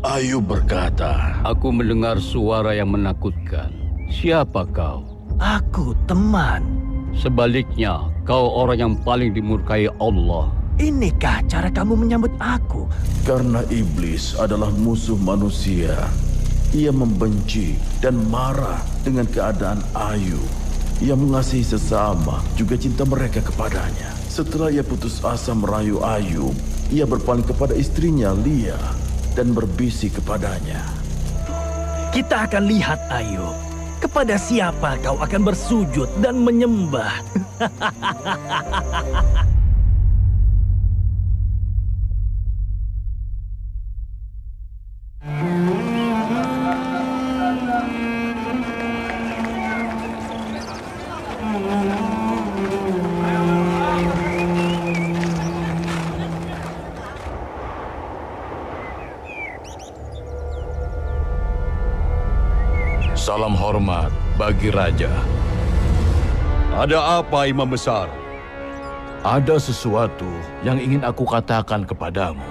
Ayub berkata, Aku mendengar suara yang menakutkan. Siapa kau? Aku teman. Sebaliknya, kau orang yang paling dimurkai Allah. Inikah cara kamu menyambut aku? karena iblis adalah musuh manusia. Ia membenci dan marah dengan keadaan Ayub. Ia mengasihi sesama, juga cinta mereka kepadanya. Setelah ia putus asa merayu Ayub, ia berpaling kepada istrinya Lia dan berbisik kepadanya. Kita akan lihat, Ayub. Kepada siapa kau akan bersujud dan menyembah? Salam hormat bagi raja. Ada apa, Imam Besar? Ada sesuatu yang ingin aku katakan kepadamu.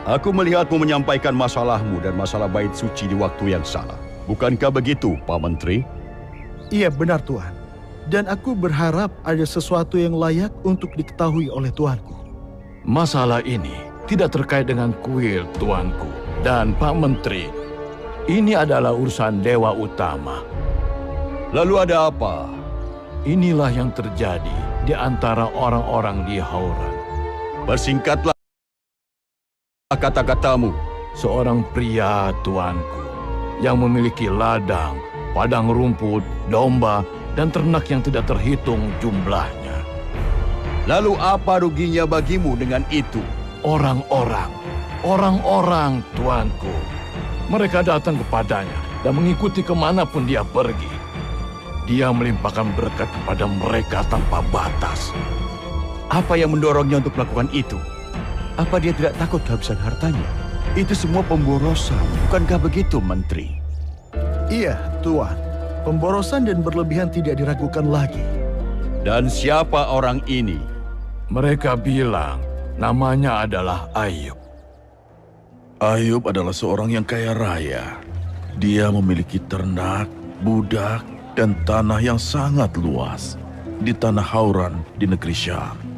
Aku melihatmu menyampaikan masalahmu dan masalah bait suci di waktu yang salah. Bukankah begitu, Pak Menteri? Iya benar Tuan. Dan aku berharap ada sesuatu yang layak untuk diketahui oleh Tuanku. Masalah ini tidak terkait dengan kuil, Tuanku. Dan Pak Menteri, ini adalah urusan Dewa Utama. Lalu ada apa? Inilah yang terjadi di antara orang-orang di Hauran. Persingkatlah kata-katamu. Seorang pria, Tuanku, yang memiliki ladang, padang rumput, domba, dan ternak yang tidak terhitung jumlahnya. Lalu apa ruginya bagimu dengan itu? Orang-orang, Tuanku. Mereka datang kepadanya dan mengikuti kemanapun dia pergi. Dia melimpahkan berkat kepada mereka tanpa batas. Apa yang mendorongnya untuk melakukan itu? Apa dia tidak takut kehabisan hartanya? Itu semua pemborosan, bukankah begitu, Menteri? Iya Tuan, pemborosan dan berlebihan tidak diragukan lagi. Dan siapa orang ini? Mereka bilang namanya adalah Ayub. Ayub adalah seorang yang kaya raya. Dia memiliki ternak, budak, dan tanah yang sangat luas di tanah Hauran di negeri Syam.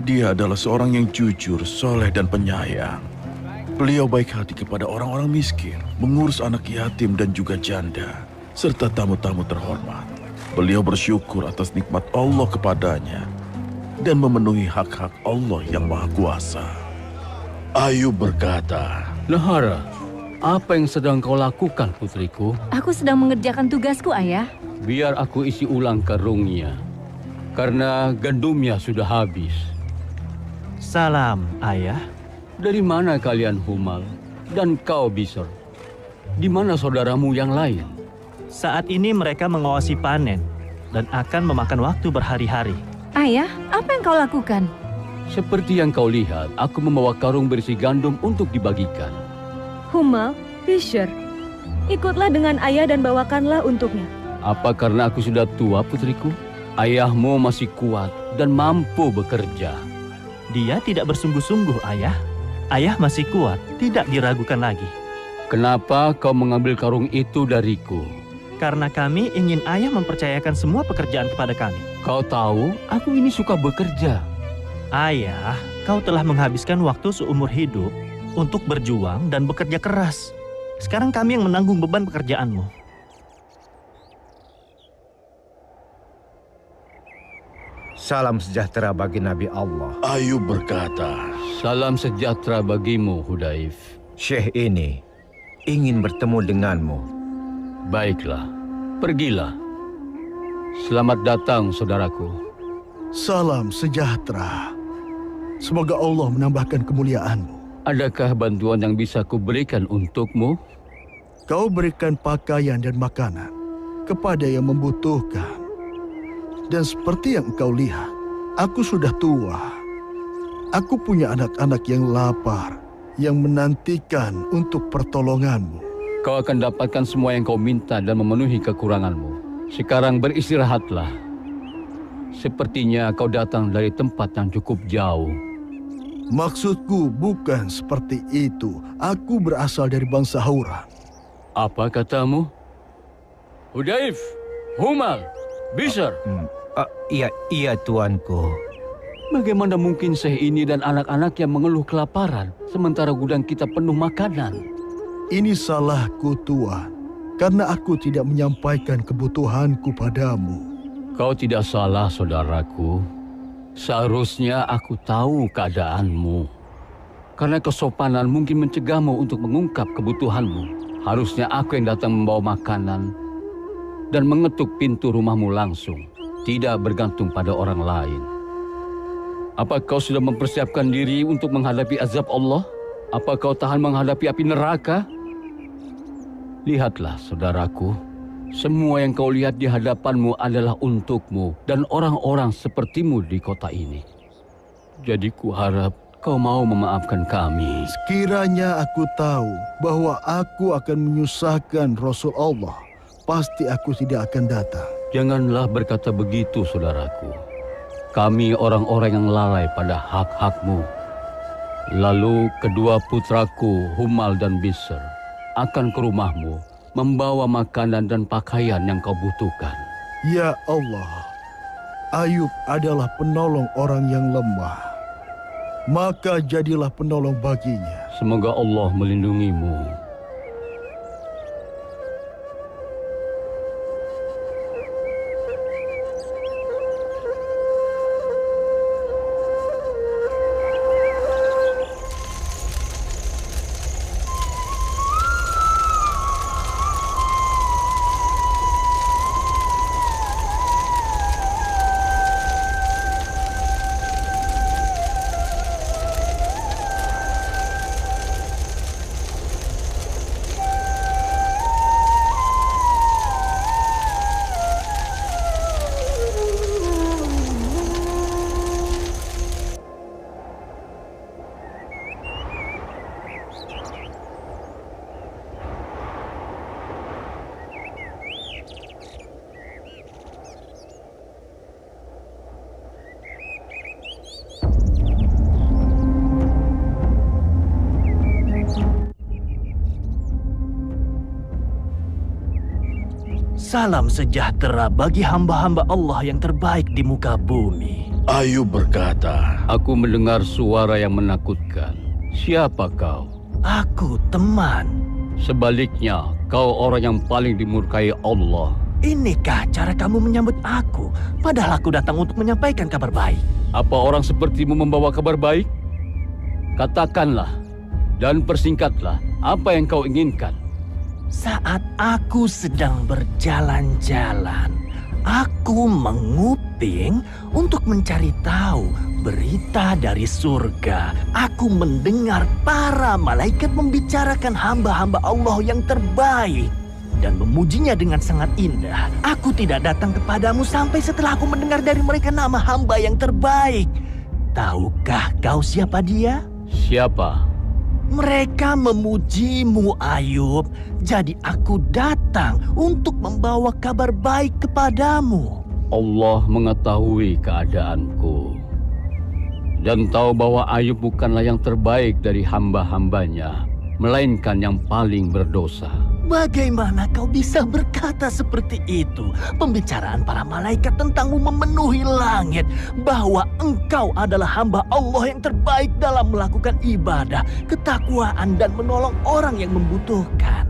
Dia adalah seorang yang jujur, soleh, dan penyayang. Beliau baik hati kepada orang-orang miskin, mengurus anak yatim dan juga janda, serta tamu-tamu terhormat. Beliau bersyukur atas nikmat Allah kepadanya dan memenuhi hak-hak Allah yang Maha Kuasa. Ayub berkata, Nahara, apa yang sedang kau lakukan, putriku? Aku sedang mengerjakan tugasku, Ayah. Biar aku isi ulang karungnya, karena gandumnya sudah habis. Salam, Ayah. Dari mana kalian, Humal? Dan kau, Bisor? Di mana saudaramu yang lain? Saat ini mereka mengawasi panen dan akan memakan waktu berhari-hari. Ayah, apa yang kau lakukan? Seperti yang kau lihat, aku membawa karung berisi gandum untuk dibagikan. Humal, Fisher, ikutlah dengan ayah dan bawakanlah untuknya. Apa karena aku sudah tua, putriku? Ayahmu masih kuat dan mampu bekerja. Dia tidak bersungguh-sungguh, Ayah. Ayah masih kuat, tidak diragukan lagi. Kenapa kau mengambil karung itu dariku? Karena kami ingin Ayah mempercayakan semua pekerjaan kepada kami. Kau tahu, aku ini suka bekerja. Ayah, kau telah menghabiskan waktu seumur hidup untuk berjuang dan bekerja keras. Sekarang kami yang menanggung beban pekerjaanmu. Salam sejahtera bagi Nabi Allah. Ayub berkata, Salam sejahtera bagimu, Hudaif. Syekh ini ingin bertemu denganmu. Baiklah, pergilah. Selamat datang, saudaraku. Salam sejahtera. Semoga Allah menambahkan kemuliaanmu. Adakah bantuan yang bisa kuberikan untukmu? Kau berikan pakaian dan makanan kepada yang membutuhkan. Dan seperti yang engkau lihat, aku sudah tua. Aku punya anak-anak yang lapar, yang menantikan untuk pertolonganmu. Kau akan dapatkan semua yang kau minta dan memenuhi kekuranganmu. Sekarang beristirahatlah. Sepertinya kau datang dari tempat yang cukup jauh. Maksudku bukan seperti itu. Aku berasal dari bangsa Hauran. Apa katamu? Hudaif, Humal, Bishr. Iya tuanku. Bagaimana mungkin Syekh ini dan anak-anak yang mengeluh kelaparan sementara gudang kita penuh makanan? Ini salahku, Tuan. Karena aku tidak menyampaikan kebutuhanku padamu. Kau tidak salah, saudaraku. Seharusnya aku tahu keadaanmu. Karena kesopanan mungkin mencegahmu untuk mengungkap kebutuhanmu. Harusnya aku yang datang membawa makanan dan mengetuk pintu rumahmu langsung. Tidak bergantung pada orang lain. Apa kau sudah mempersiapkan diri untuk menghadapi azab Allah? Apa kau tahan menghadapi api neraka? Lihatlah, saudaraku. Semua yang kau lihat di hadapanmu adalah untukmu dan orang-orang sepertimu di kota ini. Jadi kuharap kau mau memaafkan kami. Sekiranya aku tahu bahwa aku akan menyusahkan Rasul Allah, pasti aku tidak akan datang. Janganlah berkata begitu, saudaraku. Kami orang-orang yang lalai pada hak-hakmu. Lalu kedua putraku, Humal dan Bishr, akan ke rumahmu, membawa makanan dan pakaian yang kau butuhkan. Ya Allah, Ayub adalah penolong orang yang lemah. Maka jadilah penolong baginya. Semoga Allah melindungimu. Salam sejahtera bagi hamba-hamba Allah yang terbaik di muka bumi. Ayub berkata, Aku mendengar suara yang menakutkan. Siapa kau? Aku teman. Sebaliknya, kau orang yang paling dimurkai Allah. Inikah cara kamu menyambut aku? Padahal aku datang untuk menyampaikan kabar baik. Apa orang sepertimu membawa kabar baik? Katakanlah dan persingkatlah apa yang kau inginkan. Saat aku sedang berjalan-jalan, aku menguping untuk mencari tahu berita dari surga. Aku mendengar para malaikat membicarakan hamba-hamba Allah yang terbaik dan memujinya dengan sangat indah. Aku tidak datang kepadamu sampai setelah aku mendengar dari mereka nama hamba yang terbaik. Tahukah kau siapa dia? Siapa? Mereka memujimu, Ayub. Jadi aku datang untuk membawa kabar baik kepadamu. Allah mengetahui keadaanku dan tahu bahwa Ayub bukanlah yang terbaik dari hamba-hambanya, melainkan yang paling berdosa. Bagaimana kau bisa berkata seperti itu? Pembicaraan para malaikat tentangmu memenuhi langit, bahwa engkau adalah hamba Allah yang terbaik dalam melakukan ibadah, ketakwaan, dan menolong orang yang membutuhkan.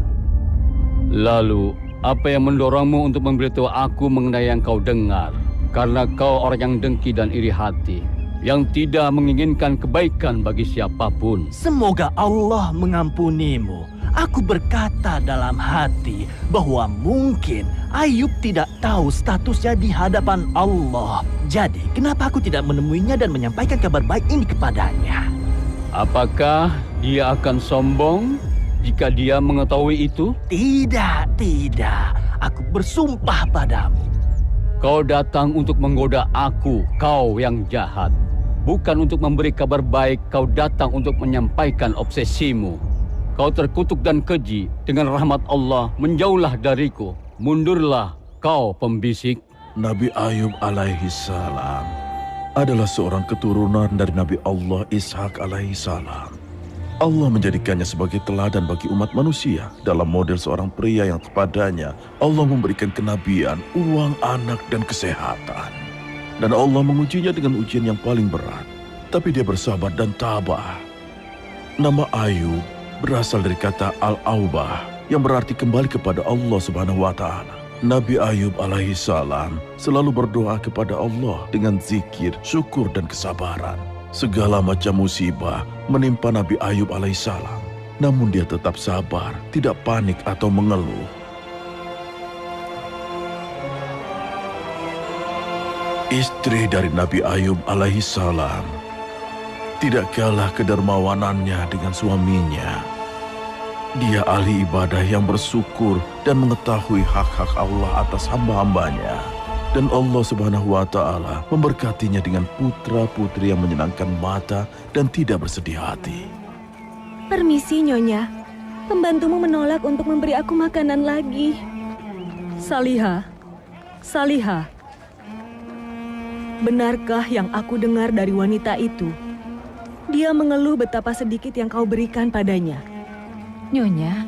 Lalu, apa yang mendorongmu untuk memberitahu aku mengenai yang kau dengar? Karena kau orang yang dengki dan iri hati, yang tidak menginginkan kebaikan bagi siapapun. Semoga Allah mengampunimu. Aku berkata dalam hati bahwa mungkin Ayub tidak tahu statusnya di hadapan Allah. Jadi, kenapa aku tidak menemuinya dan menyampaikan kabar baik ini kepadanya? Apakah dia akan sombong jika dia mengetahui itu? Tidak. Aku bersumpah padamu. Kau datang untuk menggoda aku, kau yang jahat. Bukan untuk memberi kabar baik, kau datang untuk menyampaikan obsesimu. Kau terkutuk dan keji, dengan rahmat Allah menjauhlah dariku. Mundurlah kau pembisik. Nabi Ayub alaihi salam adalah seorang keturunan dari Nabi Allah Ishak alaihissalam. Allah menjadikannya sebagai teladan bagi umat manusia dalam model seorang pria yang kepadanya Allah memberikan kenabian, uang, anak, dan kesehatan. Dan Allah mengujinya dengan ujian yang paling berat. Tapi dia bersabar dan tabah. Nama Ayub berasal dari kata al-aubah yang berarti kembali kepada Allah Subhanahu wa Ta'ala. Nabi Ayub alaihissalam selalu berdoa kepada Allah dengan zikir, syukur, dan kesabaran. Segala macam musibah menimpa Nabi Ayub alaihissalam, namun dia tetap sabar, tidak panik atau mengeluh. Istri dari Nabi Ayub alaihissalam tidak kalah kedermawanannya dengan suaminya. Dia ahli ibadah yang bersyukur dan mengetahui hak-hak Allah atas hamba-hambanya. Dan Allah Subhanahu wa Ta'ala memberkatinya dengan putra-putri yang menyenangkan mata dan tidak bersedih hati. Permisi, Nyonya. Pembantumu menolak untuk memberi aku makanan lagi. Salihah, Salihah. Benarkah yang aku dengar dari wanita itu? Dia mengeluh betapa sedikit yang kau berikan padanya. Nyonya,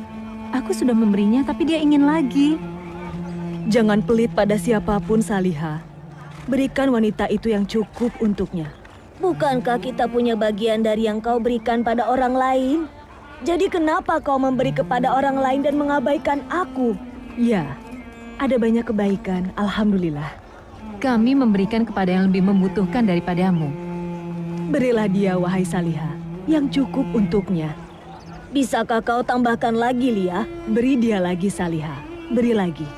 aku sudah memberinya tapi dia ingin lagi. Jangan pelit pada siapapun, Salihah. Berikan wanita itu yang cukup untuknya. Bukankah kita punya bagian dari yang kau berikan pada orang lain? Jadi kenapa kau memberi kepada orang lain dan mengabaikan aku? Ya, ada banyak kebaikan, alhamdulillah. Kami memberikan kepada yang lebih membutuhkan daripadamu. Berilah dia, wahai Salihah, yang cukup untuknya. Bisakah kau tambahkan lagi, Lia? Beri dia lagi, Salihah. Beri lagi.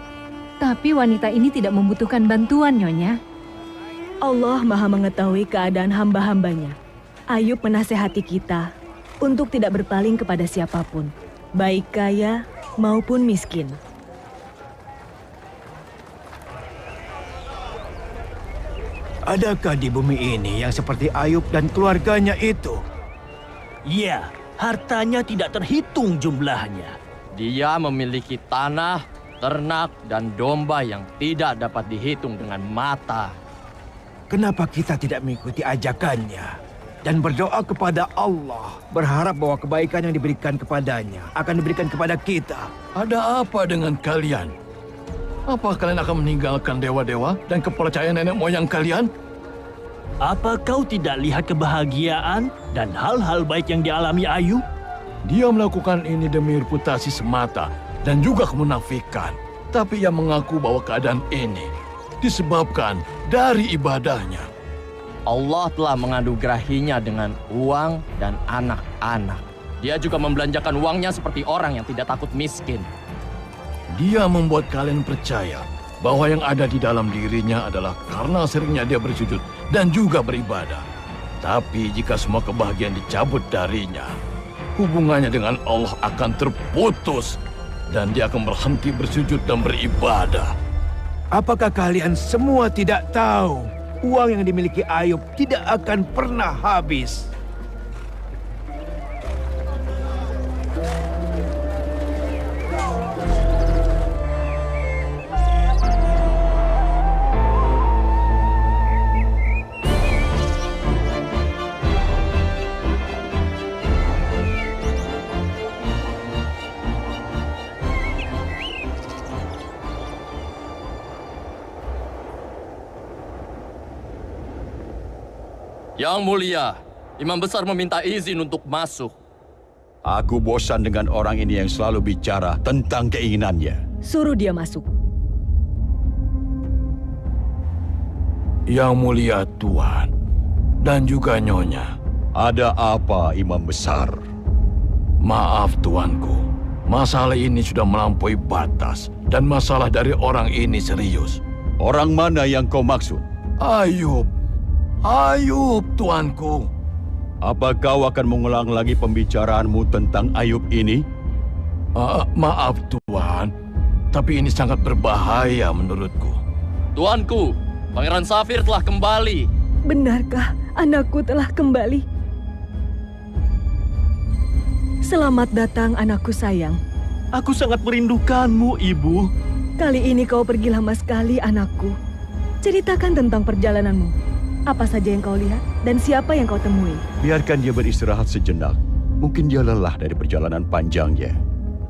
Tapi wanita ini tidak membutuhkan bantuan, Nyonya. Allah Maha mengetahui keadaan hamba-hambanya. Ayub menasehati kita untuk tidak berpaling kepada siapapun, baik kaya maupun miskin. Adakah di bumi ini yang seperti Ayub dan keluarganya itu? Ya, hartanya tidak terhitung jumlahnya. Dia memiliki tanah, ternak, dan domba yang tidak dapat dihitung dengan mata. Kenapa kita tidak mengikuti ajakannya dan berdoa kepada Allah, berharap bahwa kebaikan yang diberikan kepadanya akan diberikan kepada kita? Ada apa dengan kalian? Apa kalian akan meninggalkan dewa-dewa dan kepercayaan nenek moyang kalian? Apa kau tidak lihat kebahagiaan dan hal-hal baik yang dialami Ayub? Dia melakukan ini demi reputasi semata dan juga kemunafikan. Tapi ia mengaku bahwa keadaan ini disebabkan dari ibadahnya. Allah telah menganugerahinya dengan uang dan anak-anak. Dia juga membelanjakan uangnya seperti orang yang tidak takut miskin. Dia membuat kalian percaya bahwa yang ada di dalam dirinya adalah karena seringnya dia bersujud dan juga beribadah. Tapi jika semua kebahagiaan dicabut darinya, hubungannya dengan Allah akan terputus dan dia akan berhenti bersujud dan beribadah. Apakah kalian semua tidak tahu uang yang dimiliki Ayub tidak akan pernah habis? Yang mulia, Imam Besar meminta izin untuk masuk. Aku bosan dengan orang ini yang selalu bicara tentang keinginannya. Suruh dia masuk. Yang mulia Tuan dan juga Nyonya. Ada apa, Imam Besar? Maaf tuanku, masalah ini sudah melampaui batas dan masalah dari orang ini serius. Orang mana yang kau maksud? Ayub, tuanku. Apa kau akan mengulang lagi pembicaraanmu tentang Ayub ini? Maaf Tuan, tapi ini sangat berbahaya menurutku. Tuanku, Pangeran Safir telah kembali. Benarkah anakku telah kembali? Selamat datang anakku sayang. Aku sangat merindukanmu, Ibu. Kali ini kau pergi lama sekali anakku. Ceritakan tentang perjalananmu. Apa saja yang kau lihat dan siapa yang kau temui? Biarkan dia beristirahat sejenak. Mungkin dia lelah dari perjalanan panjangnya.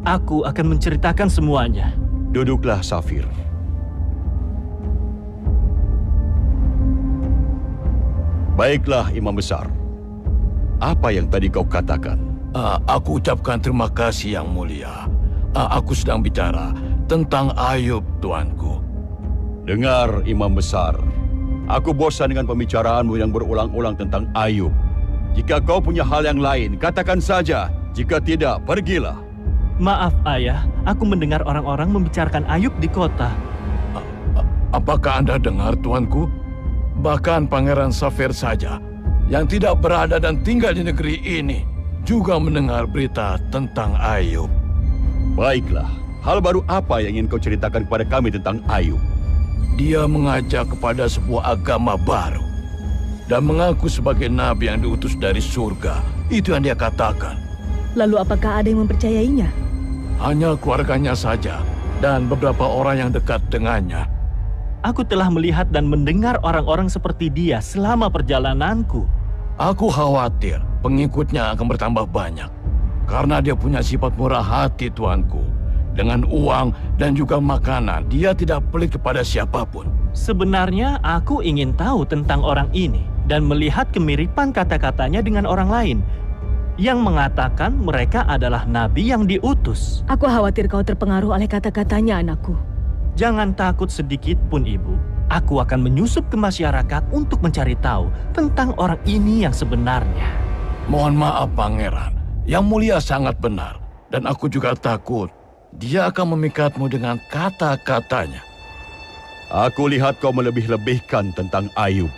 Aku akan menceritakan semuanya. Duduklah, Safir. Baiklah, Imam Besar. Apa yang tadi kau katakan? Aku ucapkan terima kasih yang mulia. Aku sedang bicara tentang Ayub, tuanku. Dengar, Imam Besar. Aku bosan dengan pembicaraanmu yang berulang-ulang tentang Ayub. Jika kau punya hal yang lain, katakan saja. Jika tidak, pergilah. Maaf, Ayah. Aku mendengar orang-orang membicarakan Ayub di kota. Apakah Anda dengar, tuanku? Bahkan Pangeran Safir saja, yang tidak berada dan tinggal di negeri ini, juga mendengar berita tentang Ayub. Baiklah. Hal baru apa yang ingin kau ceritakan kepada kami tentang Ayub? Dia mengajak kepada sebuah agama baru dan mengaku sebagai nabi yang diutus dari surga. Itu yang dia katakan. Lalu apakah ada yang mempercayainya? Hanya keluarganya saja dan beberapa orang yang dekat dengannya. Aku telah melihat dan mendengar orang-orang seperti dia selama perjalananku. Aku khawatir pengikutnya akan bertambah banyak karena dia punya sifat murah hati, tuanku. Dengan uang dan juga makanan, dia tidak pelit kepada siapapun. Sebenarnya aku ingin tahu tentang orang ini dan melihat kemiripan kata-katanya dengan orang lain yang mengatakan mereka adalah nabi yang diutus. Aku khawatir kau terpengaruh oleh kata-katanya, anakku. Jangan takut sedikit pun, Ibu. Aku akan menyusup ke masyarakat untuk mencari tahu tentang orang ini yang sebenarnya. Mohon maaf, Pangeran. Yang mulia sangat benar. Dan aku juga takut dia akan memikatmu dengan kata-katanya. Aku lihat kau melebih-lebihkan tentang Ayub.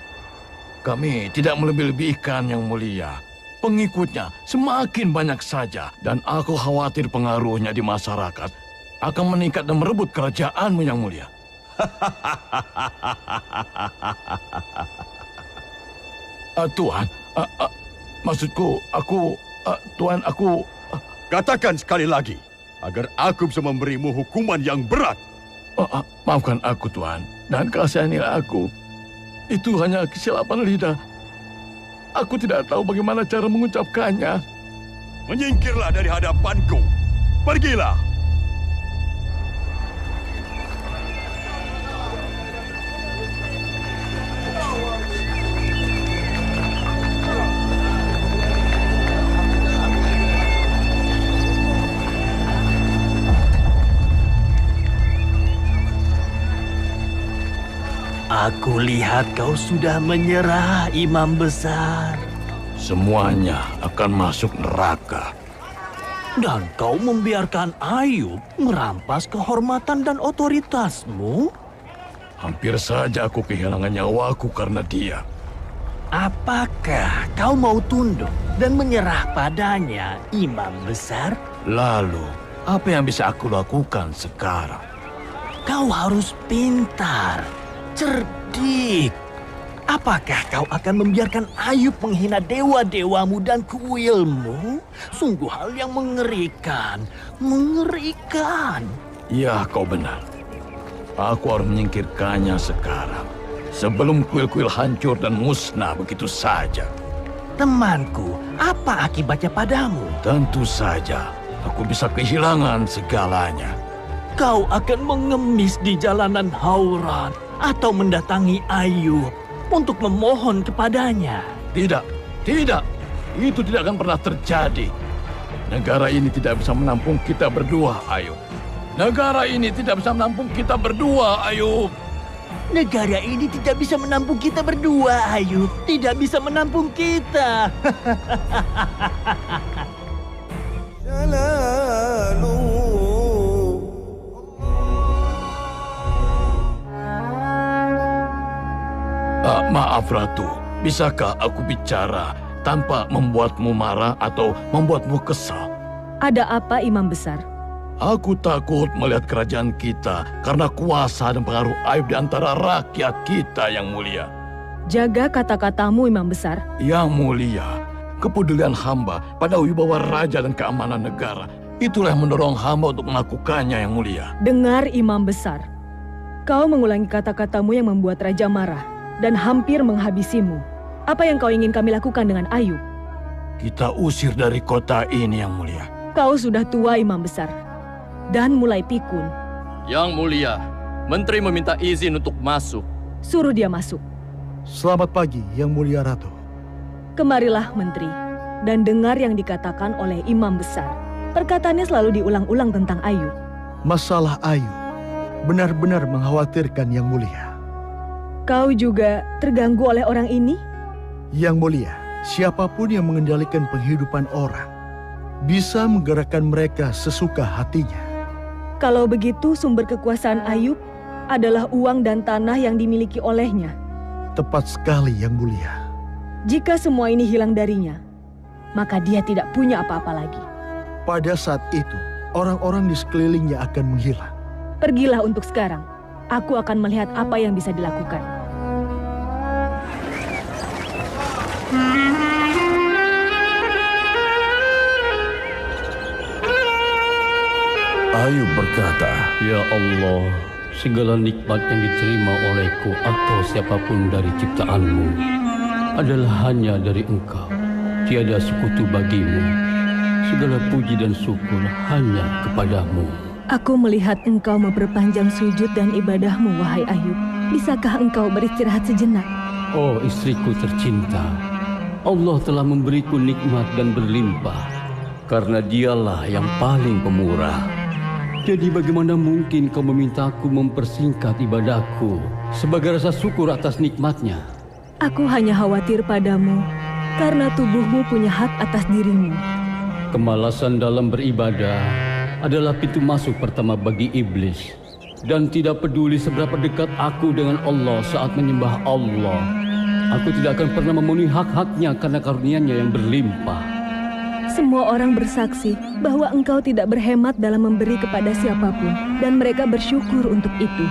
Kami tidak melebih-lebihkan, yang mulia. Pengikutnya semakin banyak saja. Dan aku khawatir pengaruhnya di masyarakat akan meningkat dan merebut kerajaanmu, yang mulia. Tuan, maksudku, Tuan, aku... Katakan sekali lagi, agar aku bisa memberimu hukuman yang berat. Maafkan aku, Tuan, dan kasihanilah aku. Itu hanya kesilapan lidah. Aku tidak tahu bagaimana cara mengucapkannya. Menyingkirlah dari hadapanku. Pergilah. Aku lihat kau sudah menyerah, Imam Besar. Semuanya akan masuk neraka. Dan kau membiarkan Ayub merampas kehormatan dan otoritasmu? Hampir saja aku kehilangan nyawaku karena dia. Apakah kau mau tunduk dan menyerah padanya, Imam Besar? Lalu, apa yang bisa aku lakukan sekarang? Kau harus pintar, cerdik. Apakah kau akan membiarkan Ayub menghina dewa-dewamu dan kuilmu? Sungguh hal yang mengerikan. Mengerikan. Ya, kau benar. Aku harus menyingkirkannya sekarang. Sebelum kuil-kuil hancur dan musnah begitu saja. Temanku, apa akibatnya padamu? Tentu saja, aku bisa kehilangan segalanya. Kau akan mengemis di jalanan Hauran atau mendatangi Ayub untuk memohon kepadanya. Tidak, tidak. Itu tidak akan pernah terjadi. Negara ini tidak bisa menampung kita berdua, Ayub. Negara ini tidak bisa menampung kita berdua, Ayub. Negara ini tidak bisa menampung kita berdua, Ayub. Tidak bisa menampung kita. Maaf, Ratu. Bisakah aku bicara tanpa membuatmu marah atau membuatmu kesal? Ada apa, Imam Besar? Aku takut melihat kerajaan kita karena kuasa dan pengaruh Ayub di antara rakyat kita, yang mulia. Jaga kata-katamu, Imam Besar. Yang mulia, kepedulian hamba pada wibawa raja dan keamanan negara, itulah yang mendorong hamba untuk melakukannya, yang mulia. Dengar, Imam Besar. Kau mengulangi kata-katamu yang membuat raja marah. dan hampir menghabisimu. Apa yang kau ingin kami lakukan dengan Ayub? Kita usir dari kota ini, Yang Mulia. Kau sudah tua, Imam Besar, dan mulai pikun. Yang Mulia, Menteri meminta izin untuk masuk. Suruh dia masuk. Selamat pagi, Yang Mulia Ratu. Kemarilah, Menteri, dan dengar yang dikatakan oleh Imam Besar. Perkataannya selalu diulang-ulang tentang Ayub. Masalah Ayub benar-benar mengkhawatirkan Yang Mulia. Kau juga terganggu oleh orang ini? Yang Mulia, siapapun yang mengendalikan penghidupan orang bisa menggerakkan mereka sesuka hatinya. Kalau begitu, sumber kekuasaan Ayub adalah uang dan tanah yang dimiliki olehnya. Tepat sekali, Yang Mulia. Jika semua ini hilang darinya, maka dia tidak punya apa-apa lagi. Pada saat itu, orang-orang di sekelilingnya akan menghilang. Pergilah untuk sekarang. Aku akan melihat apa yang bisa dilakukan. Ayub berkata, Ya Allah, segala nikmat yang diterima olehku atau siapapun dari ciptaanmu adalah hanya dari Engkau. Tiada sekutu bagimu. Segala puji dan syukur hanya kepadamu. Aku melihat engkau memperpanjang sujud dan ibadahmu, wahai Ayub. Bisakah engkau beristirahat sejenak? Oh istriku tercinta, Allah telah memberiku nikmat dan berlimpah, karena dialah yang paling pemurah. Jadi bagaimana mungkin kau memintaku mempersingkat ibadahku sebagai rasa syukur atas nikmatnya? Aku hanya khawatir padamu, karena tubuhmu punya hak atas dirimu. Kemalasan dalam beribadah adalah pintu masuk pertama bagi iblis. Dan tidak peduli seberapa dekat aku dengan Allah saat menyembah Allah, aku tidak akan pernah memenuhi hak-haknya karena karunia-Nya yang berlimpah. Semua orang bersaksi bahwa engkau tidak berhemat dalam memberi kepada siapapun, dan mereka bersyukur untuk itu.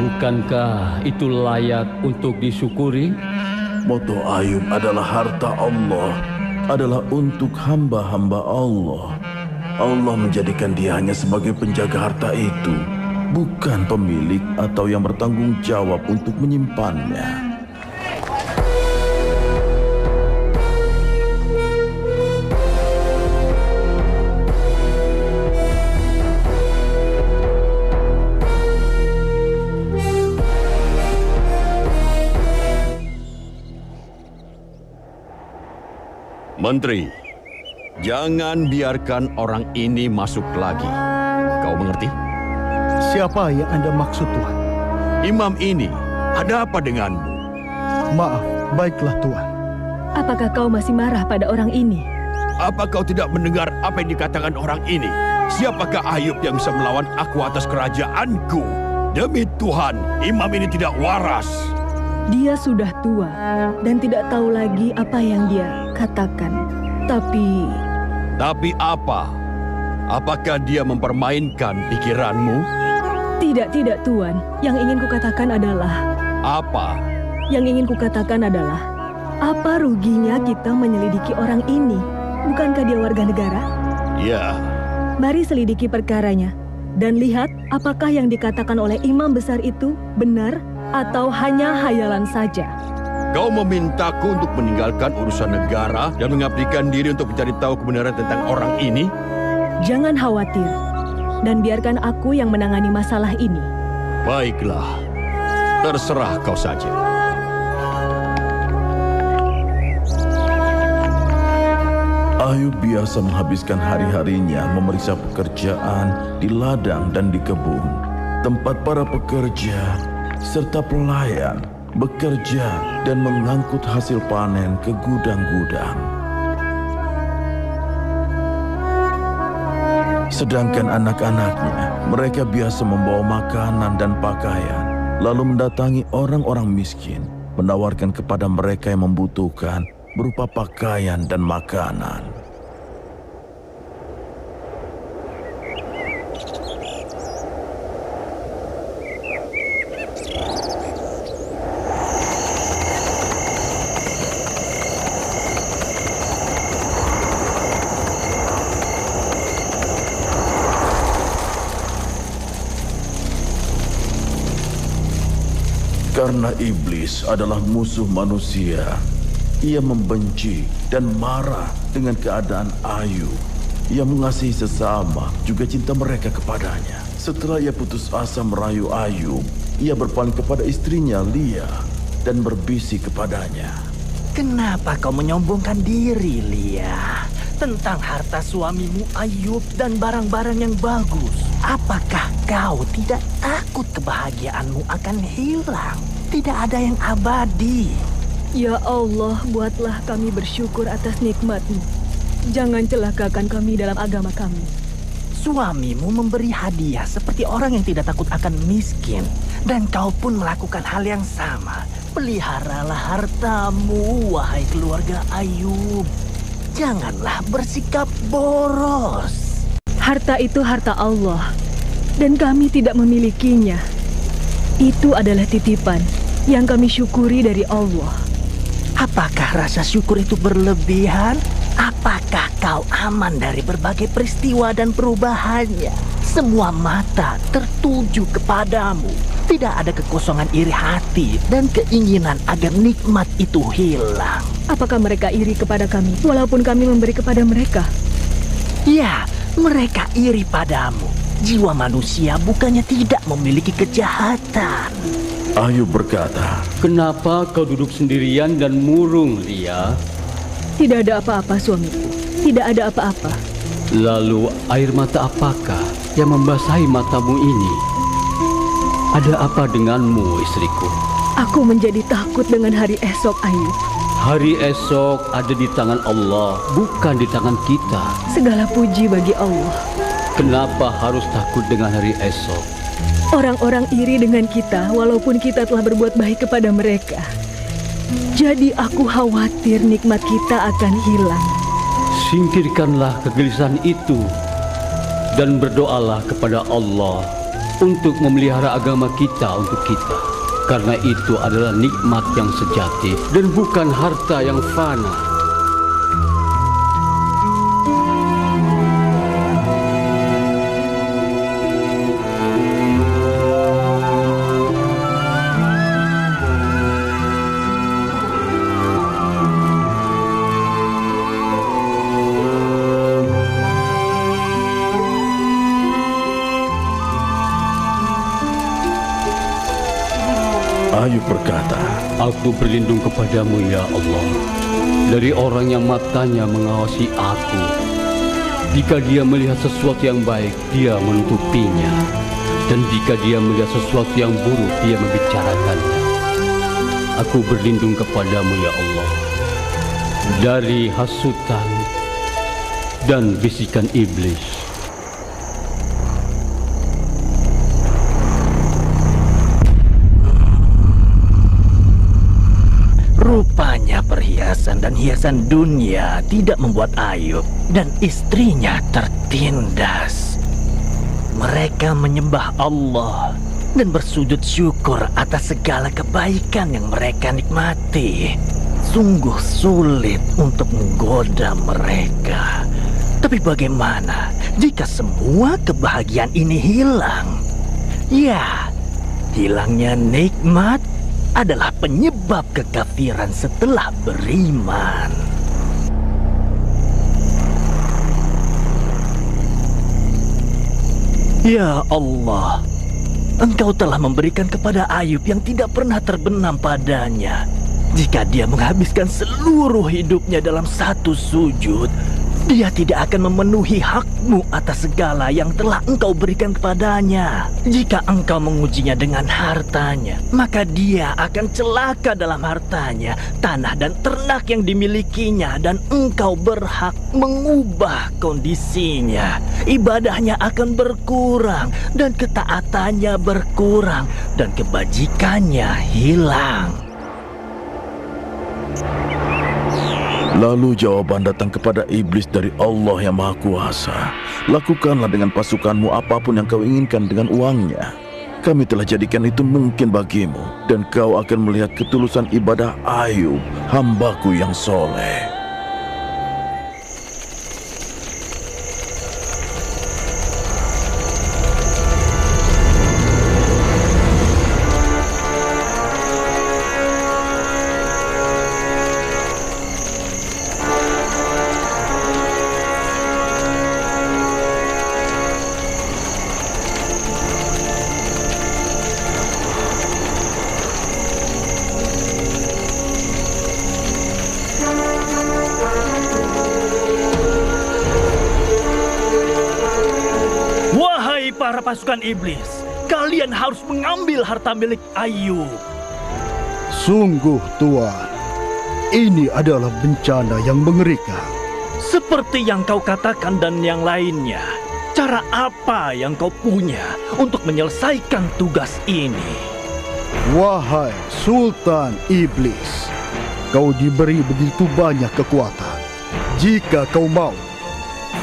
Bukankah itu layak untuk disyukuri? moto Ayub adalah harta Allah, adalah untuk hamba-hamba Allah. Allah menjadikan dia hanya sebagai penjaga harta itu, bukan pemilik atau yang bertanggung jawab untuk menyimpannya. Menteri, jangan biarkan orang ini masuk lagi. Kau mengerti? Siapa yang Anda maksud, Tuan? Imam ini, ada apa denganmu? Maaf, baiklah Tuan. Apakah kau masih marah pada orang ini? Apa kau tidak mendengar apa yang dikatakan orang ini? Siapakah Ayub yang bisa melawan aku atas kerajaanku? Demi Tuhan, imam ini tidak waras. Dia sudah tua dan tidak tahu lagi apa yang dia katakan. Tapi apa? Apakah dia mempermainkan pikiranmu? Tidak Tuan. Yang ingin kukatakan adalah... Apa? Yang ingin kukatakan adalah, apa ruginya kita menyelidiki orang ini? Bukankah dia warga negara? Ya. Mari selidiki perkaranya dan lihat apakah yang dikatakan oleh imam besar itu benar atau hanya hayalan saja. Kau memintaku untuk meninggalkan urusan negara dan mengabdikan diri untuk mencari tahu kebenaran tentang orang ini? Jangan khawatir, dan biarkan aku yang menangani masalah ini. Baiklah, terserah kau saja. Ayub biasa menghabiskan hari-harinya memeriksa pekerjaan di ladang dan di kebun, tempat para pekerja serta pelayan bekerja dan mengangkut hasil panen ke gudang-gudang. Sedangkan anak-anaknya, mereka biasa membawa makanan dan pakaian, lalu mendatangi orang-orang miskin, menawarkan kepada mereka yang membutuhkan berupa pakaian dan makanan. Karena iblis adalah musuh manusia, ia membenci dan marah dengan keadaan Ayub. Ia mengasihi sesama, juga cinta mereka kepadanya. Setelah ia putus asa merayu Ayub, ia berpaling kepada istrinya Lia dan berbisik kepadanya. Kenapa kau menyombongkan diri, Lia? Tentang harta suamimu Ayub dan barang-barang yang bagus. Apakah kau tidak takut kebahagiaanmu akan hilang? Tidak ada yang abadi. Ya Allah, buatlah kami bersyukur atas nikmat-Mu. Jangan celakakan kami dalam agama kami. Suamimu memberi hadiah seperti orang yang tidak takut akan miskin. Dan kau pun melakukan hal yang sama. Peliharalah hartamu, wahai keluarga Ayub. Janganlah bersikap boros. Harta itu harta Allah, dan kami tidak memilikinya. Itu adalah titipan yang kami syukuri dari Allah. Apakah rasa syukur itu berlebihan? Apakah kau aman dari berbagai peristiwa dan perubahannya? Semua mata tertuju kepadamu. Tidak ada kekosongan iri hati dan keinginan agar nikmat itu hilang. Apakah mereka iri kepada kami, walaupun kami memberi kepada mereka? Ya, mereka iri padamu. Jiwa manusia bukannya tidak memiliki kejahatan. Ayub berkata, Kenapa kau duduk sendirian dan murung, Lia? Tidak ada apa-apa, suamiku. Tidak ada apa-apa. Lalu air mata apakah yang membasahi matamu ini? Ada apa denganmu, istriku? Aku menjadi takut dengan hari esok, Ayub. Hari esok ada di tangan Allah, bukan di tangan kita. Segala puji bagi Allah. Kenapa harus takut dengan hari esok? Orang-orang iri dengan kita, walaupun kita telah berbuat baik kepada mereka. Jadi aku khawatir nikmat kita akan hilang. Singkirkanlah kegelisahan itu dan berdoalah kepada Allah untuk memelihara agama kita untuk kita. Karena itu adalah nikmat yang sejati dan bukan harta yang fana. Ayub berkata, Aku berlindung kepadamu ya Allah, dari orang yang matanya mengawasi aku. Jika dia melihat sesuatu yang baik, dia menutupinya. Dan jika dia melihat sesuatu yang buruk, dia membicarakannya. Aku berlindung kepadamu ya Allah, dari hasutan dan bisikan iblis. Rupanya perhiasan dan hiasan dunia tidak membuat Ayub dan istrinya tertindas. Mereka menyembah Allah dan bersujud syukur atas segala kebaikan yang mereka nikmati. Sungguh sulit untuk menggoda mereka. Tapi bagaimana jika semua kebahagiaan ini hilang? Ya, hilangnya nikmat adalah penyebab kekafiran setelah beriman. Ya Allah, Engkau telah memberikan kepada Ayub yang tidak pernah terbenam padanya. Jika dia menghabiskan seluruh hidupnya dalam satu sujud, dia tidak akan memenuhi hak-Mu atas segala yang telah Engkau berikan kepadanya. Jika Engkau mengujinya dengan hartanya, maka dia akan celaka dalam hartanya, tanah dan ternak yang dimilikinya, dan Engkau berhak mengubah kondisinya. Ibadahnya akan berkurang, dan ketaatannya berkurang, dan kebajikannya hilang. Lalu jawaban datang kepada iblis dari Allah yang Maha Kuasa. Lakukanlah dengan pasukanmu apapun yang kau inginkan dengan uangnya. Kami telah jadikan itu mungkin bagimu, dan kau akan melihat ketulusan ibadah Ayub, hambaku yang soleh. para pasukan iblis, kalian harus mengambil harta milik Ayub. Sungguh, Tuan, ini adalah bencana yang mengerikan. Seperti yang kau katakan dan yang lainnya, cara apa yang kau punya untuk menyelesaikan tugas ini? Wahai Sultan Iblis, kau diberi begitu banyak kekuatan. Jika kau mau,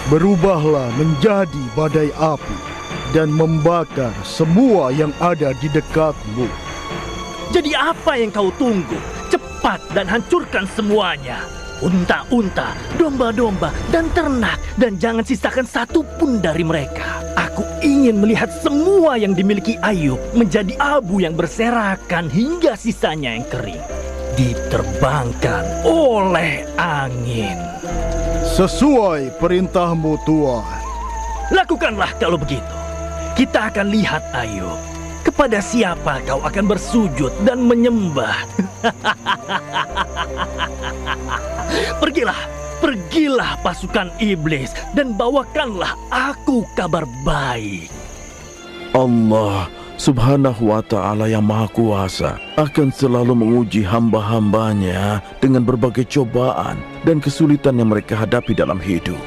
berubahlah menjadi badai api dan membakar semua yang ada di dekatmu. Jadi apa yang kau tunggu? Cepat dan hancurkan semuanya. Unta-unta, domba-domba, dan ternak. Dan jangan sisakan satu pun dari mereka. Aku ingin melihat semua yang dimiliki Ayub menjadi abu yang berserakan hingga sisanya yang kering diterbangkan oleh angin. Sesuai perintahmu, Tuan. Lakukanlah kalau begitu. Kita akan lihat, Ayub, kepada siapa kau akan bersujud dan menyembah. Pergilah pasukan iblis dan bawakanlah aku kabar baik. Allah Subhanahu wa ta'ala yang Maha Kuasa akan selalu menguji hamba-hambanya dengan berbagai cobaan dan kesulitan yang mereka hadapi dalam hidup,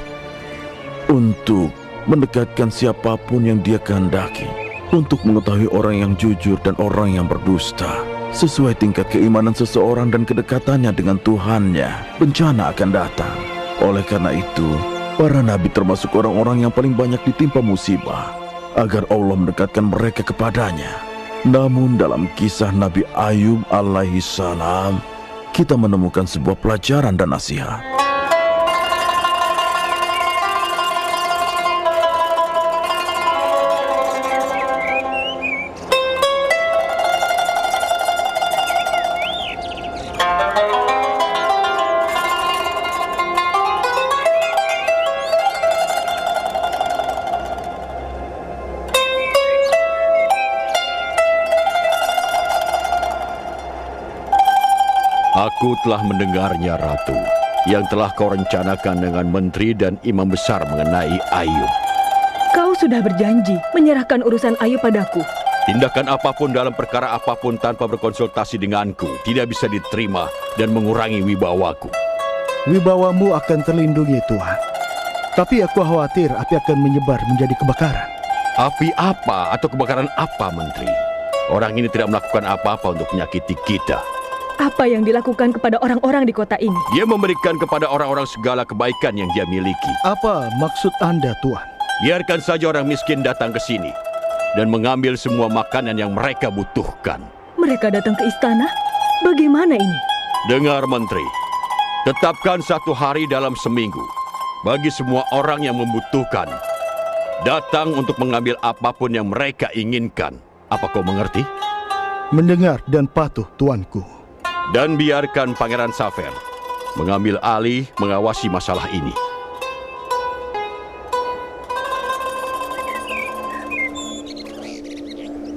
untuk mendekatkan siapapun yang Dia kehendaki, untuk mengetahui orang yang jujur dan orang yang berdusta. Sesuai tingkat keimanan seseorang dan kedekatannya dengan Tuhannya, bencana akan datang. Oleh karena itu, para nabi termasuk orang-orang yang paling banyak ditimpa musibah, agar Allah mendekatkan mereka kepadanya. Namun dalam kisah Nabi Ayub alaihi salam, kita menemukan sebuah pelajaran dan nasihat. Aku telah mendengarnya, Ratu, yang telah kau rencanakan dengan menteri dan imam besar mengenai Ayub. Kau sudah berjanji menyerahkan urusan Ayub padaku. Tindakan apapun dalam perkara apapun tanpa berkonsultasi denganku tidak bisa diterima dan mengurangi wibawaku. Wibawamu akan terlindungi, Tuhan. Tapi aku khawatir api akan menyebar menjadi kebakaran. Api apa atau kebakaran apa, Menteri? Orang ini tidak melakukan apa-apa untuk menyakiti kita. Apa yang dilakukan kepada orang-orang di kota ini? Dia memberikan kepada orang-orang segala kebaikan yang dia miliki. Apa maksud Anda, Tuan? Biarkan saja orang miskin datang ke sini dan mengambil semua makanan yang mereka butuhkan. Mereka datang ke istana? Bagaimana ini? Dengar, Menteri. Tetapkan 1 hari dalam seminggu bagi semua orang yang membutuhkan datang untuk mengambil apapun yang mereka inginkan. Apa kau mengerti? Mendengar dan patuh, Tuanku. Dan biarkan Pangeran Safer mengambil alih mengawasi masalah ini.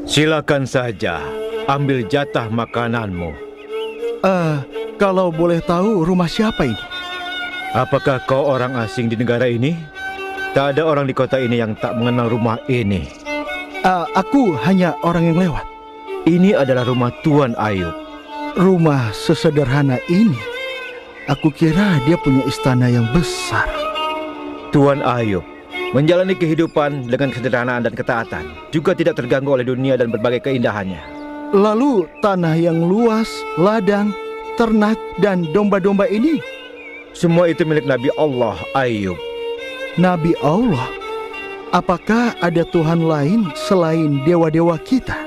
Silakan saja, ambil jatah makananmu. Kalau boleh tahu, rumah siapa ini? Apakah kau orang asing di negara ini? Tak ada orang di kota ini yang tak mengenal rumah ini. Aku hanya orang yang lewat. Ini adalah rumah Tuan Ayub. Rumah sesederhana ini? Aku kira dia punya istana yang besar. Tuan Ayub menjalani kehidupan dengan kesederhanaan dan ketaatan, juga tidak terganggu oleh dunia dan berbagai keindahannya. Lalu tanah yang luas, ladang, ternak, dan domba-domba ini? Semua itu milik Nabi Allah Ayub. Nabi Allah? Apakah ada Tuhan lain selain dewa-dewa kita?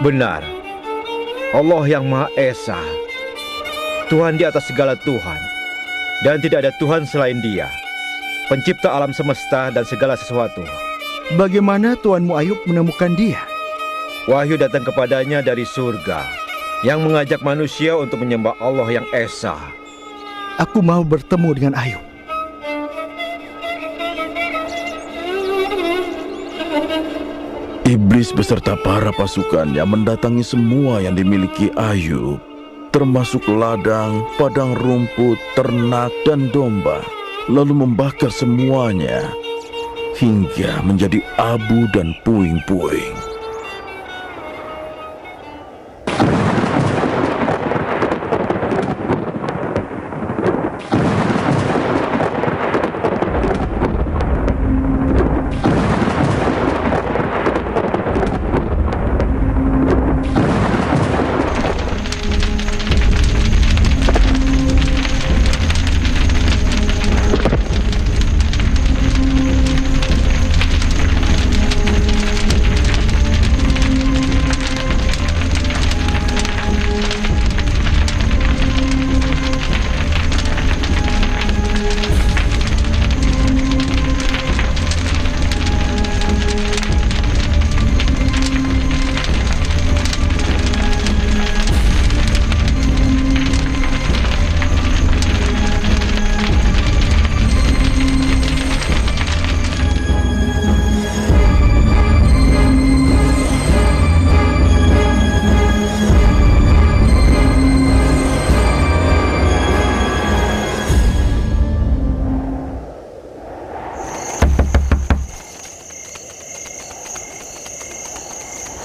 Benar. Allah yang Maha Esa, Tuhan di atas segala Tuhan, dan tidak ada Tuhan selain Dia, pencipta alam semesta dan segala sesuatu. Bagaimana Tuanmu Ayub menemukan Dia? Wahyu datang kepadanya dari surga, yang mengajak manusia untuk menyembah Allah yang Esa. Aku mau bertemu dengan Ayub. Iblis beserta para pasukannya mendatangi semua yang dimiliki Ayub, termasuk ladang, padang rumput, ternak, dan domba, lalu membakar semuanya. hingga menjadi abu dan puing-puing.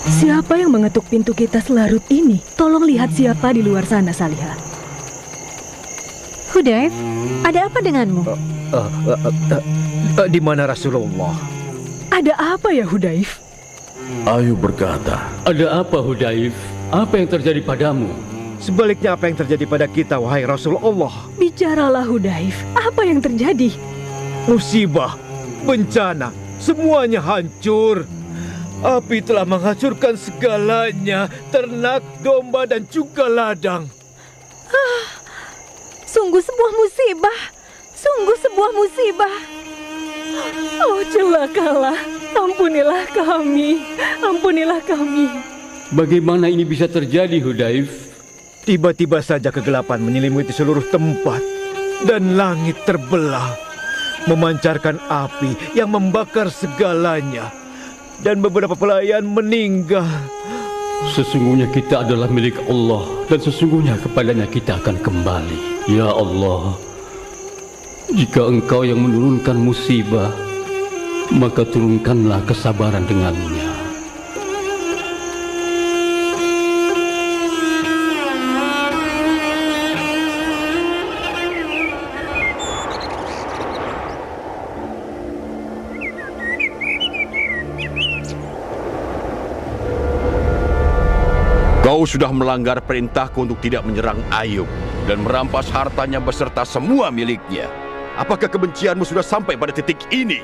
Siapa yang mengetuk pintu kita selarut ini? Tolong lihat siapa di luar sana, Salihah. Hudayf, ada apa denganmu? Di mana Rasulullah? Ada apa ya, Hudayf? Ayub berkata, Ada apa, Hudayf? Apa yang terjadi padamu? Sebaliknya apa yang terjadi pada kita, wahai Rasulullah? Bicaralah, Hudayf. Apa yang terjadi? Musibah, bencana, semuanya hancur. Api telah menghancurkan segalanya, ternak, domba, dan juga ladang. Sungguh sebuah musibah. Sungguh sebuah musibah. Oh, celakalah. Ampunilah kami. Ampunilah kami. Bagaimana ini bisa terjadi, Hudayf? Tiba-tiba saja kegelapan menyelimuti seluruh tempat, dan langit terbelah, memancarkan api yang membakar segalanya. Dan beberapa pelayan meninggal. Sesungguhnya kita adalah milik Allah, dan sesungguhnya kepadanya kita akan kembali. Ya Allah, jika Engkau yang menurunkan musibah, maka turunkanlah kesabaran dengannya. Kau sudah melanggar perintahku untuk tidak menyerang Ayub dan merampas hartanya beserta semua miliknya. Apakah kebencianmu sudah sampai pada titik ini?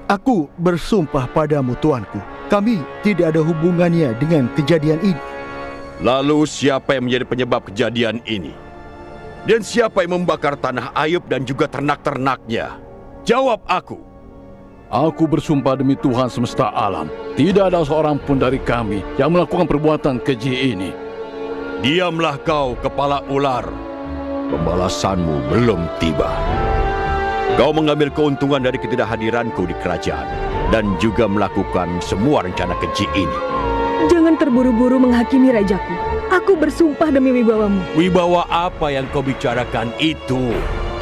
Aku bersumpah padamu, tuanku, kami tidak ada hubungannya dengan kejadian ini. Lalu siapa yang menjadi penyebab kejadian ini? Dan siapa yang membakar tanah Ayub dan juga ternak-ternaknya? Jawab aku. Aku bersumpah demi Tuhan semesta alam, tidak ada seorang pun dari kami yang melakukan perbuatan keji ini. Diamlah kau, kepala ular. Pembalasanmu belum tiba. Kau mengambil keuntungan dari ketidakhadiranku di kerajaan dan juga melakukan semua rencana keji ini. Jangan terburu-buru menghakimi rajaku. Aku bersumpah demi wibawamu. Wibawa apa yang kau bicarakan itu?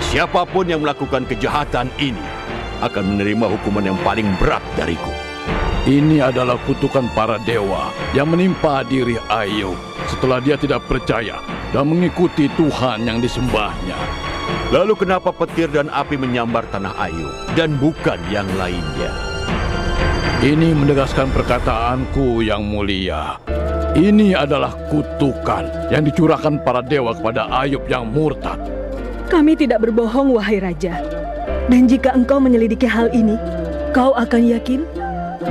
Siapapun yang melakukan kejahatan ini akan menerima hukuman yang paling berat dariku. Ini adalah kutukan para dewa yang menimpa diri Ayub setelah dia tidak percaya dan mengikuti Tuhan yang disembahnya. Lalu kenapa petir dan api menyambar tanah Ayub dan bukan yang lainnya? Ini menegaskan perkataanku yang mulia. Ini adalah kutukan yang dicurahkan para dewa kepada Ayub yang murtad. Kami tidak berbohong, wahai raja. Dan jika engkau menyelidiki hal ini, kau akan yakin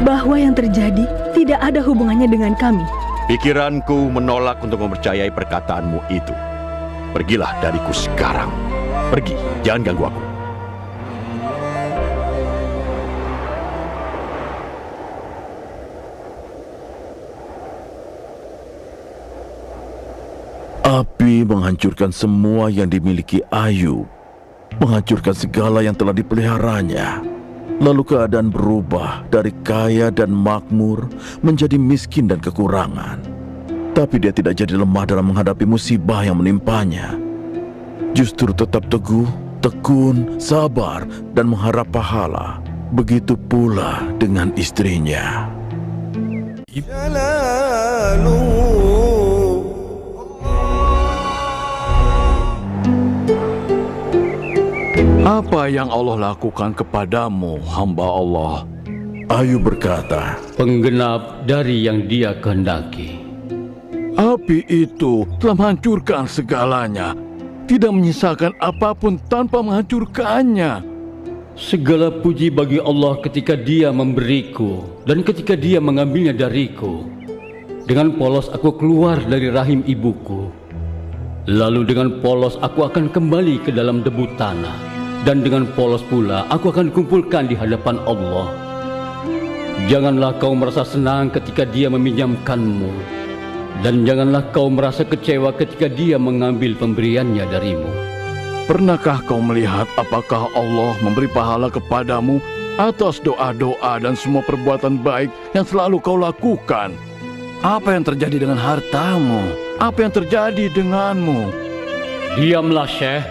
bahwa yang terjadi tidak ada hubungannya dengan kami. Pikiranku menolak untuk mempercayai perkataanmu itu. Pergilah dariku sekarang. Pergi, jangan ganggu aku. api menghancurkan semua yang dimiliki Ayub, menghancurkan segala yang telah dipeliharanya. Lalu keadaan berubah dari kaya dan makmur menjadi miskin dan kekurangan. Tapi dia tidak jadi lemah dalam menghadapi musibah yang menimpanya. Justru tetap teguh, tekun, sabar, dan mengharap pahala. Begitu pula dengan istrinya. Apa yang Allah lakukan kepadamu, hamba Allah? Ayub berkata, Penggenap dari yang Dia kehendaki. Api itu telah menghancurkan segalanya, tidak menyisakan apapun tanpa menghancurkannya. Segala puji bagi Allah ketika Dia memberiku dan ketika Dia mengambilnya dariku. Dengan polos aku keluar dari rahim ibuku. Lalu dengan polos aku akan kembali ke dalam debu tanah. Dan dengan polos pula aku akan kumpulkan di hadapan Allah. Janganlah kau merasa senang ketika Dia meminjamkanmu. Dan janganlah kau merasa kecewa ketika Dia mengambil pemberiannya darimu. Pernahkah kau melihat apakah Allah memberi pahala kepadamu atas doa-doa dan semua perbuatan baik yang selalu kau lakukan? Apa yang terjadi dengan hartamu? Apa yang terjadi denganmu? Diamlah, Syekh.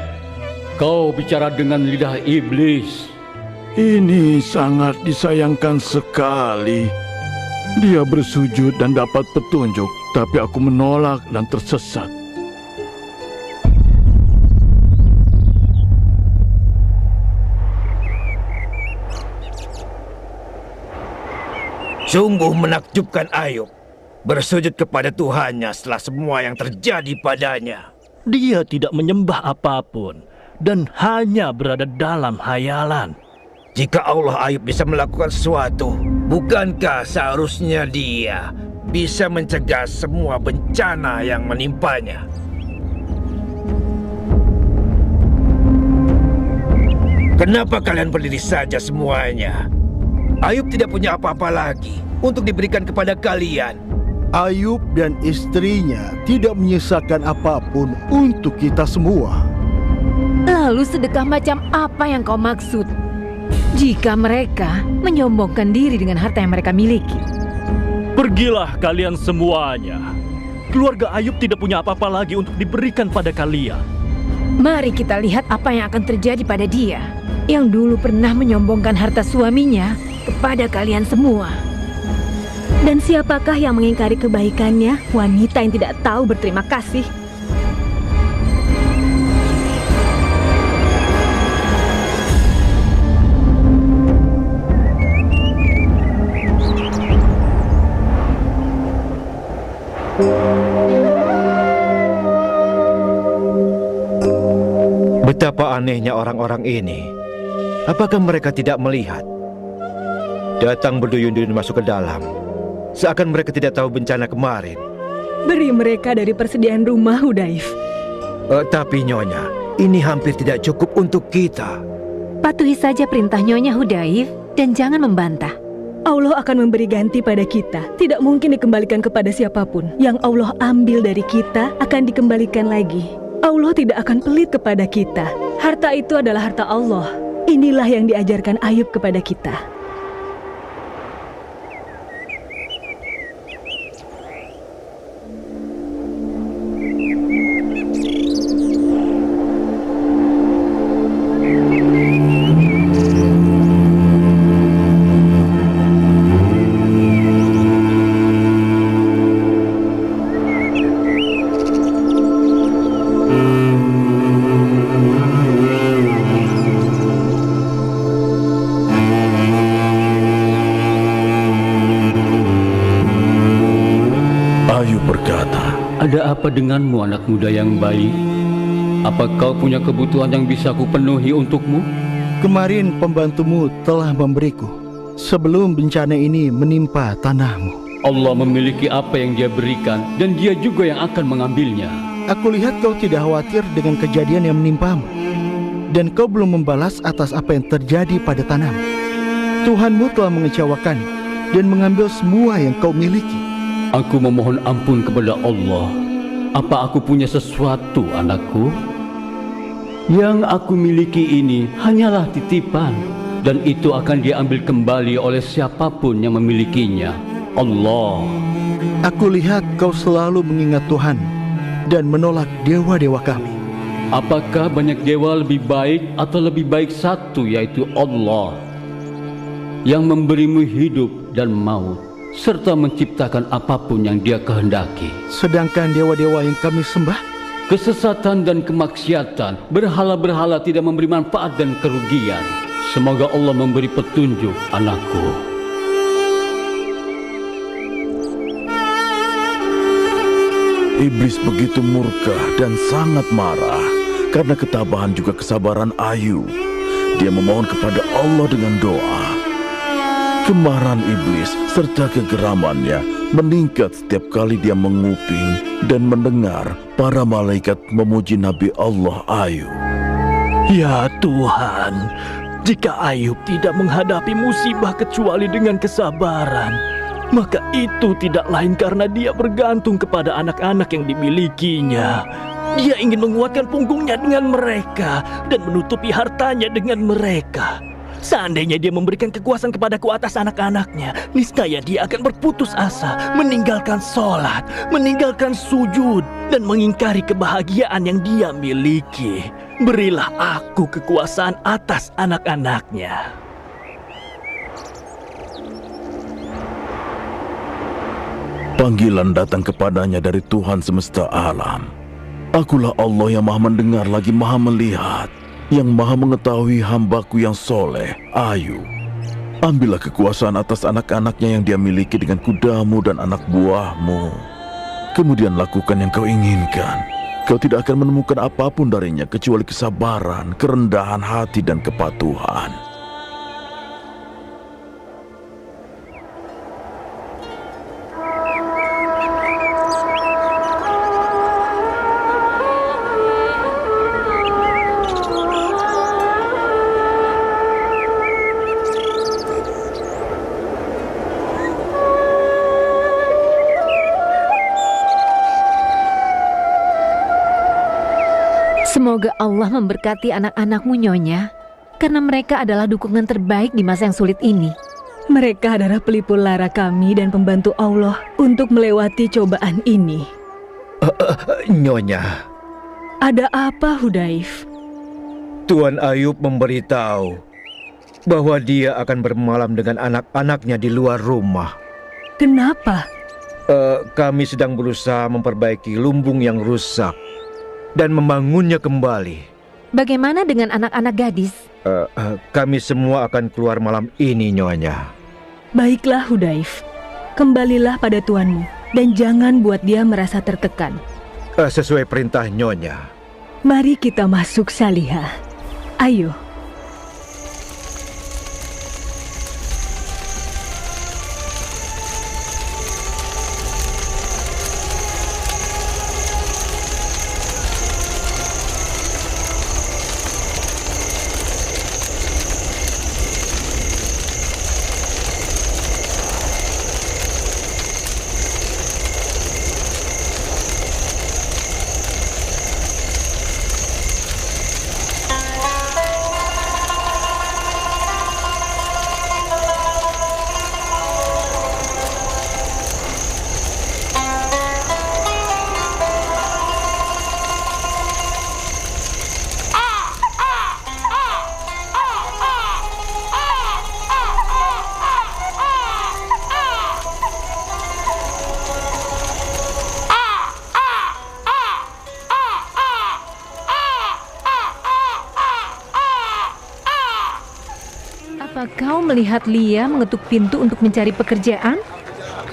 Kau bicara dengan lidah iblis. Ini sangat disayangkan sekali. Dia bersujud dan dapat petunjuk, tapi aku menolak dan tersesat. Sungguh menakjubkan Ayub bersujud kepada Tuhannya setelah semua yang terjadi padanya. Dia tidak menyembah apapun dan hanya berada dalam hayalan. Jika Allah Ayub bisa melakukan sesuatu, bukankah seharusnya Dia bisa mencegah semua bencana yang menimpanya? Kenapa kalian berdiri saja semuanya? Ayub tidak punya apa-apa lagi untuk diberikan kepada kalian. Ayub dan istrinya tidak menyisakan apapun untuk kita semua. Lalu sedekah macam apa yang kau maksud? Jika mereka menyombongkan diri dengan harta yang mereka miliki. Pergilah kalian semuanya. Keluarga Ayub tidak punya apa-apa lagi untuk diberikan pada kalian. Mari kita lihat apa yang akan terjadi pada dia, yang dulu pernah menyombongkan harta suaminya kepada kalian semua. Dan siapakah yang mengingkari kebaikannya? Wanita yang tidak tahu berterima kasih. Betapa anehnya orang-orang ini. Apakah mereka tidak melihat? Datang berduyun-duyun masuk ke dalam, seakan mereka tidak tahu bencana kemarin. Beri mereka dari persediaan rumah, Hudaif. Tapi Nyonya, ini hampir tidak cukup untuk kita. Patuhi saja perintah Nyonya Hudaif dan jangan membantah. Allah akan memberi ganti pada kita. Tidak mungkin dikembalikan kepada siapapun. Yang Allah ambil dari kita akan dikembalikan lagi. Allah tidak akan pelit kepada kita. Harta itu adalah harta Allah. Inilah yang diajarkan Ayub kepada kita. Ada apa denganmu, anak muda yang baik? Apa kau punya kebutuhan yang bisa kupenuhi untukmu? Kemarin pembantumu telah memberiku sebelum bencana ini menimpa tanahmu. Allah memiliki apa yang Dia berikan dan Dia juga yang akan mengambilnya. Aku lihat kau tidak khawatir dengan kejadian yang menimpamu, dan kau belum membalas atas apa yang terjadi pada tanahmu. Tuhanmu telah mengecewakan dan mengambil semua yang kau miliki. Aku memohon ampun kepada Allah. Apa aku punya sesuatu, anakku? Yang aku miliki ini hanyalah titipan, dan itu akan diambil kembali oleh siapapun yang memilikinya. Allah. Aku lihat kau selalu mengingat Tuhan dan menolak dewa-dewa kami. Apakah banyak dewa lebih baik atau lebih baik satu, yaitu Allah? yang memberimu hidup dan maut, serta menciptakan apapun yang Dia kehendaki. Sedangkan dewa-dewa yang kami sembah, Kesesatan dan kemaksiatan, berhala-berhala tidak memberi manfaat dan kerugian. Semoga Allah memberi petunjuk, anakku. Iblis begitu murka dan sangat marah karena ketabahan juga kesabaran Ayub. Dia memohon kepada Allah dengan doa. Kemarahan iblis serta kegeramannya meningkat setiap kali dia menguping dan mendengar para malaikat memuji Nabi Allah Ayub. Ya Tuhan, jika Ayub tidak menghadapi musibah kecuali dengan kesabaran, maka itu tidak lain karena dia bergantung kepada anak-anak yang dimilikinya. Dia ingin menguatkan punggungnya dengan mereka dan menutupi hartanya dengan mereka. Seandainya dia memberikan kekuasaan kepadaku atas anak-anaknya, niscaya dia akan berputus asa, meninggalkan sholat, meninggalkan sujud, dan mengingkari kebahagiaan yang dia miliki. Berilah aku kekuasaan atas anak-anaknya. Panggilan datang kepadanya dari Tuhan semesta alam. Akulah Allah yang maha mendengar lagi maha melihat, yang maha mengetahui hambaku yang soleh, Ayub. Ambillah kekuasaan atas anak-anaknya yang dia miliki dengan kudamu dan anak buahmu. Kemudian lakukan yang kau inginkan. Kau tidak akan menemukan apapun darinya kecuali kesabaran, kerendahan hati, dan kepatuhan. Semoga Allah memberkati anak-anakmu, Nyonya, karena mereka adalah dukungan terbaik di masa yang sulit ini. Mereka adalah pelipur lara kami dan pembantu Allah untuk melewati cobaan ini. Nyonya, Ada apa, Hudaif? Tuan Ayub memberitahu bahwa dia akan bermalam dengan anak-anaknya di luar rumah. Kenapa? Kami sedang berusaha memperbaiki lumbung yang rusak dan membangunnya kembali. Bagaimana dengan anak-anak gadis? Kami semua akan keluar malam ini, Nyonya. Baiklah, Hudaif. Kembalilah pada tuanmu dan jangan buat dia merasa tertekan. Sesuai perintah Nyonya. Mari kita masuk, Salihah. Ayo. Apa kau melihat Lia mengetuk pintu untuk mencari pekerjaan?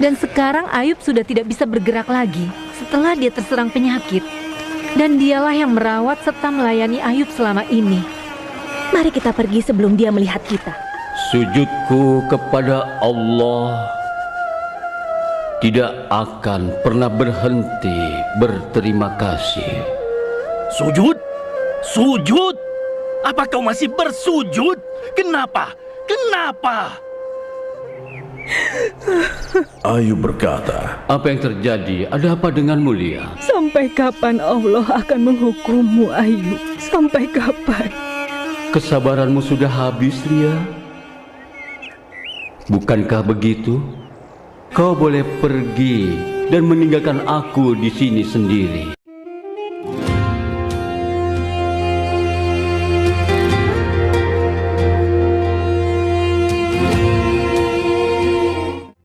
Dan sekarang Ayub sudah tidak bisa bergerak lagi setelah dia terserang penyakit. Dan dialah yang merawat serta melayani Ayub selama ini. Mari kita pergi sebelum dia melihat kita. Sujudku kepada Allah tidak akan pernah berhenti berterima kasih. Sujud? Sujud? Apa kau masih bersujud? Kenapa? Kenapa? Ayub berkata, Apa yang terjadi? Ada apa denganmu, Lia? Sampai kapan Allah akan menghukummu, Ayub? Sampai kapan? Kesabaranmu sudah habis, Lia. Bukankah begitu? Kau boleh pergi dan meninggalkan aku di sini sendiri.